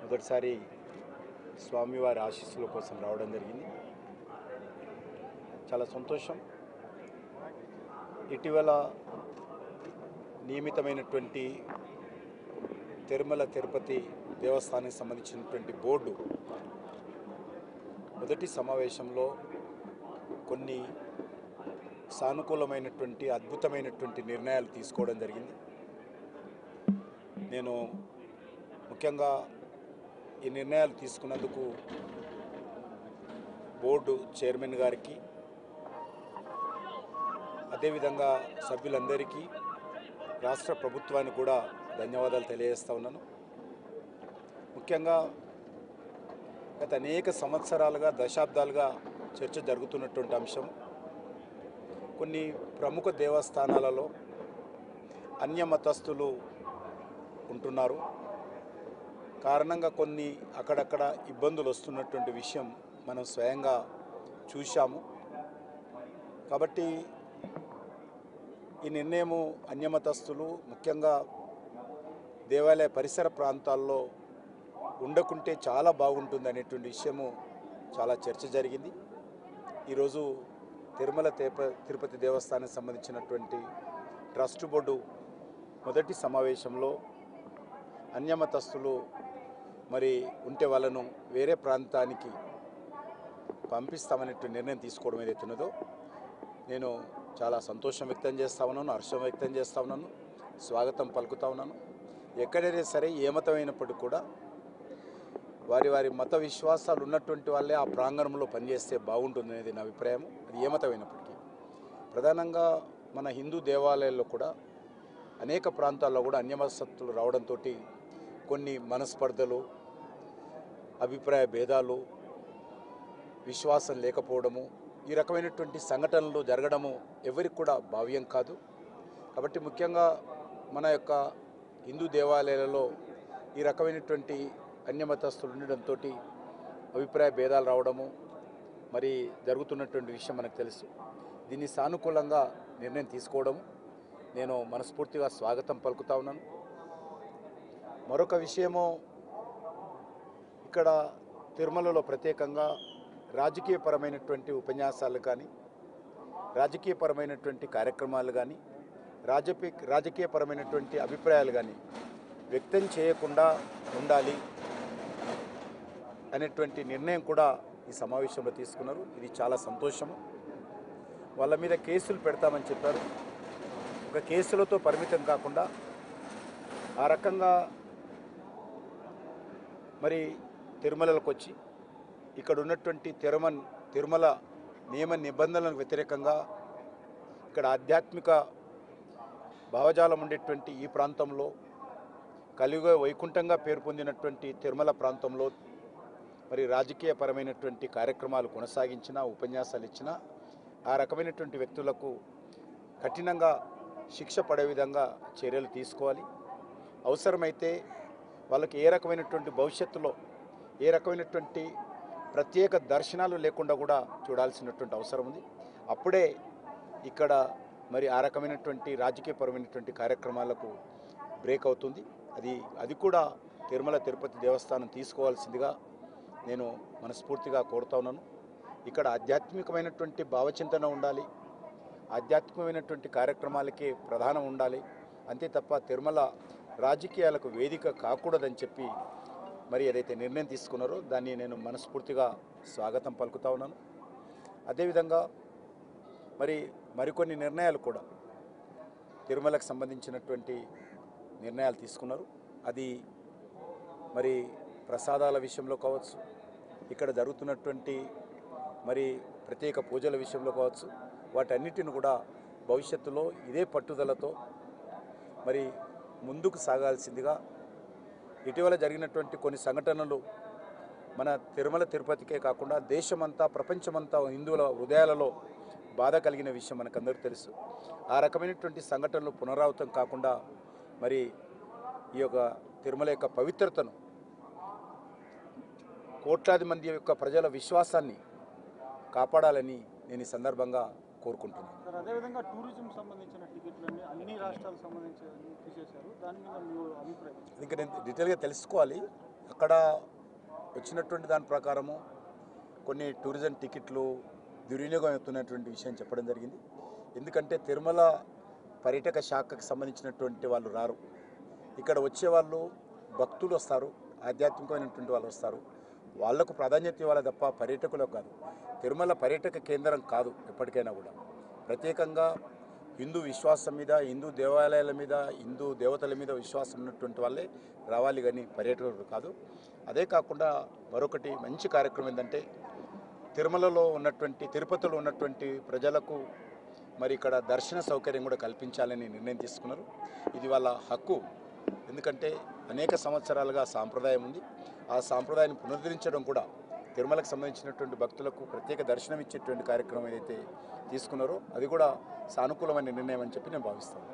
మొదటిసారి స్వామివారి ఆశీస్సుల కోసం రావడం జరిగింది. చాలా సంతోషం. ఇటీవల నియమితమైనటువంటి తిరుమల తిరుపతి దేవస్థానానికి సంబంధించినటువంటి బోర్డు మొదటి సమావేశంలో కొన్ని సానుకూలమైనటువంటి అద్భుతమైనటువంటి నిర్ణయాలు తీసుకోవడం జరిగింది. నేను ముఖ్యంగా ఈ నిర్ణయాలు తీసుకున్నందుకు బోర్డు చైర్మన్ గారికి, అదేవిధంగా సభ్యులందరికీ, రాష్ట్ర ప్రభుత్వానికి కూడా ధన్యవాదాలు తెలియజేస్తా ఉన్నాను. ముఖ్యంగా గత అనేక సంవత్సరాలుగా, దశాబ్దాలుగా చర్చ జరుగుతున్నటువంటి అంశం, కొన్ని ప్రముఖ దేవస్థానాలలో అన్యమతస్థులు ఉంటున్నారు. కారణంగా కొన్ని అక్కడక్కడ ఇబ్బందులు వస్తున్నటువంటి విషయం మనం స్వయంగా చూశాము. కాబట్టి ఈ నిర్ణయము అన్యమతస్థులు ముఖ్యంగా దేవాలయ పరిసర ప్రాంతాల్లో ఉండకుంటే చాలా బాగుంటుంది అనేటువంటి విషయము చాలా చర్చ జరిగింది. ఈరోజు తిరుమల తిరుపతి దేవస్థానానికి సంబంధించినటువంటి ట్రస్ట్ బోర్డు మొదటి సమావేశంలో అన్యమతస్థులు మరి ఉంటే వాళ్ళను వేరే ప్రాంతానికి పంపిస్తామనేటువంటి నిర్ణయం తీసుకోవడం ఏదైతే ఉన్నదో నేను చాలా సంతోషం వ్యక్తం చేస్తూ ఉన్నాను, హర్షం వ్యక్తం చేస్తూ ఉన్నాను, స్వాగతం పలుకుతూ ఉన్నాను. ఎక్కడైనా సరే ఏ మతమైనప్పటికీ కూడా వారి వారి మత విశ్వాసాలు ఉన్నటువంటి వాళ్ళే ఆ ప్రాంగణంలో పనిచేస్తే బాగుంటుంది అనేది నా అభిప్రాయం. అది ఏ మతమైనప్పటికీ ప్రధానంగా మన హిందూ దేవాలయాల్లో కూడా అనేక ప్రాంతాల్లో కూడా అన్యమతస్థులు రావడంతో కొన్ని మనస్పర్ధలు, అభిప్రాయ భేదాలు, విశ్వాసం లేకపోవడము, ఈ రకమైనటువంటి సంఘటనలు జరగడము ఎవరికి కూడా భావ్యం కాదు. కాబట్టి ముఖ్యంగా మన యొక్క హిందూ దేవాలయాలలో ఈ రకమైనటువంటి అన్యమతస్థులు ఉండడంతో అభిప్రాయ భేదాలు రావడము మరి జరుగుతున్నటువంటి విషయం మనకు తెలుసు. దీన్ని సానుకూలంగా నిర్ణయం తీసుకోవడం నేను మనస్ఫూర్తిగా స్వాగతం పలుకుతా ఉన్నాను. మరొక విషయము, ఇక్కడ తిరుమలలో ప్రత్యేకంగా రాజకీయపరమైనటువంటి ఉపన్యాసాలు కానీ, రాజకీయపరమైనటువంటి కార్యక్రమాలు కానీ, రాజకీయపరమైనటువంటి అభిప్రాయాలు కానీ వ్యక్తం చేయకుండా ఉండాలి అనేటువంటి నిర్ణయం కూడా ఈ సమావేశంలో తీసుకున్నారు. ఇది చాలా సంతోషము. వాళ్ళ మీద కేసులు పెడతామని చెప్పారు. ఒక కేసులతో పరిమితం కాకుండా ఆ రకంగా మరి తిరుమలకు వచ్చి ఇక్కడ ఉన్నటువంటి తిరుమల నియమ నిబంధనలకు వ్యతిరేకంగా ఇక్కడ ఆధ్యాత్మిక భావజాలం ఉండేటువంటి ఈ ప్రాంతంలో కలియుగ వైకుంఠంగా పేరు పొందినటువంటి తిరుమల ప్రాంతంలో మరి రాజకీయపరమైనటువంటి కార్యక్రమాలు కొనసాగించినా, ఉపన్యాసాలు ఇచ్చినా ఆ రకమైనటువంటి వ్యక్తులకు కఠినంగా శిక్ష పడే విధంగా చర్యలు తీసుకోవాలి. అవసరమైతే వాళ్ళకి ఏ రకమైనటువంటి భవిష్యత్తులో ఏ రకమైనటువంటి ప్రత్యేక దర్శనాలు లేకుండా కూడా చూడాల్సినటువంటి అవసరం ఉంది. అప్పుడే ఇక్కడ మరి ఆ రకమైనటువంటి రాజకీయపరమైనటువంటి కార్యక్రమాలకు బ్రేక్ అవుతుంది. అది కూడా తిరుమల తిరుపతి దేవస్థానం తీసుకోవాల్సిందిగా నేను మనస్ఫూర్తిగా కోరుతా ఉన్నాను. ఇక్కడ ఆధ్యాత్మికమైనటువంటి భావచింతన ఉండాలి, ఆధ్యాత్మికమైనటువంటి కార్యక్రమాలకే ప్రధానం ఉండాలి. అంతే తప్ప తిరుమల రాజకీయాలకు వేదిక కాకూడదని చెప్పి మరి ఏదైతే నిర్ణయం తీసుకున్నారో దాన్ని నేను మనస్ఫూర్తిగా స్వాగతం పలుకుతా ఉన్నాను. అదేవిధంగా మరికొన్ని నిర్ణయాలు కూడా తిరుమలకు సంబంధించినటువంటి నిర్ణయాలు తీసుకున్నారు. అది మరి ప్రసాదాల విషయంలో కావచ్చు, ఇక్కడ జరుగుతున్నటువంటి మరి ప్రత్యేక పూజల విషయంలో కావచ్చు, వాటన్నిటిని కూడా భవిష్యత్తులో ఇదే పట్టుదలతో మరి ముందుకు సాగాల్సిందిగా ఇటీవల జరిగినటువంటి కొన్ని సంఘటనలు మన తిరుమల తిరుపతికే కాకుండా దేశమంతా ప్రపంచమంతా హిందువుల హృదయాలలో బాధ కలిగిన విషయం మనకందరికీ తెలుసు. ఆ రకమైనటువంటి సంఘటనలు పునరావృతం కాకుండా మరి ఈ యొక్క తిరుమల యొక్క పవిత్రతను, కోట్లాది మంది యొక్క ప్రజల విశ్వాసాన్ని కాపాడాలని నేను ఈ సందర్భంగా కోరుకుంటున్నాను. సార్, అదేవిధంగా టూరిజం సంబంధించిన టికెట్లన్నీ అన్ని రాష్ట్రాలకు సంబంధించి తీసేశారు. దాని మీద మీ అభిప్రాయం? ఇంకా నేను డీటెయిల్గా తెలుసుకోవాలి. అక్కడ వచ్చినటువంటి దాని ప్రకారము కొన్ని టూరిజం టికెట్లు దుర్వినియోగం అవుతున్నటువంటి విషయం చెప్పడం జరిగింది. ఎందుకంటే తిరుమల పర్యాటక శాఖకు సంబంధించినటువంటి వాళ్ళు రారు. ఇక్కడ వచ్చేవాళ్ళు భక్తులు వస్తారు, ఆధ్యాత్మికమైనటువంటి వాళ్ళు వస్తారు. వాళ్లకు ప్రాధాన్యత ఇవ్వాలి తప్ప పర్యాటకులకు కాదు. తిరుమల పర్యాటక కేంద్రం కాదు. ఎప్పటికైనా కూడా ప్రత్యేకంగా హిందూ విశ్వాసం మీద, హిందూ దేవాలయాల మీద, హిందూ దేవతల మీద విశ్వాసం ఉన్నటువంటి వాళ్ళే రావాలి, కానీ పర్యాటకులు కాదు. అదే కాకుండా మరొకటి మంచి కార్యక్రమం ఏంటంటే తిరుమలలో ఉన్నటువంటి, తిరుపతిలో ఉన్నటువంటి ప్రజలకు మరి ఇక్కడ దర్శన సౌకర్యం కూడా కల్పించాలని నిర్ణయం తీసుకున్నారు. ఇది వాళ్ళ హక్కు. ఎందుకంటే అనేక సంవత్సరాలుగా సాంప్రదాయం ఉంది. ఆ సాంప్రదాయాన్ని పునరుద్ధరించడం కూడా తిరుమలకు సంబంధించినటువంటి భక్తులకు ప్రత్యేక దర్శనం ఇచ్చేటువంటి కార్యక్రమం ఏదైతే తీసుకున్నారో అది కూడా సానుకూలమైన నిర్ణయం అని చెప్పి నేను భావిస్తాను.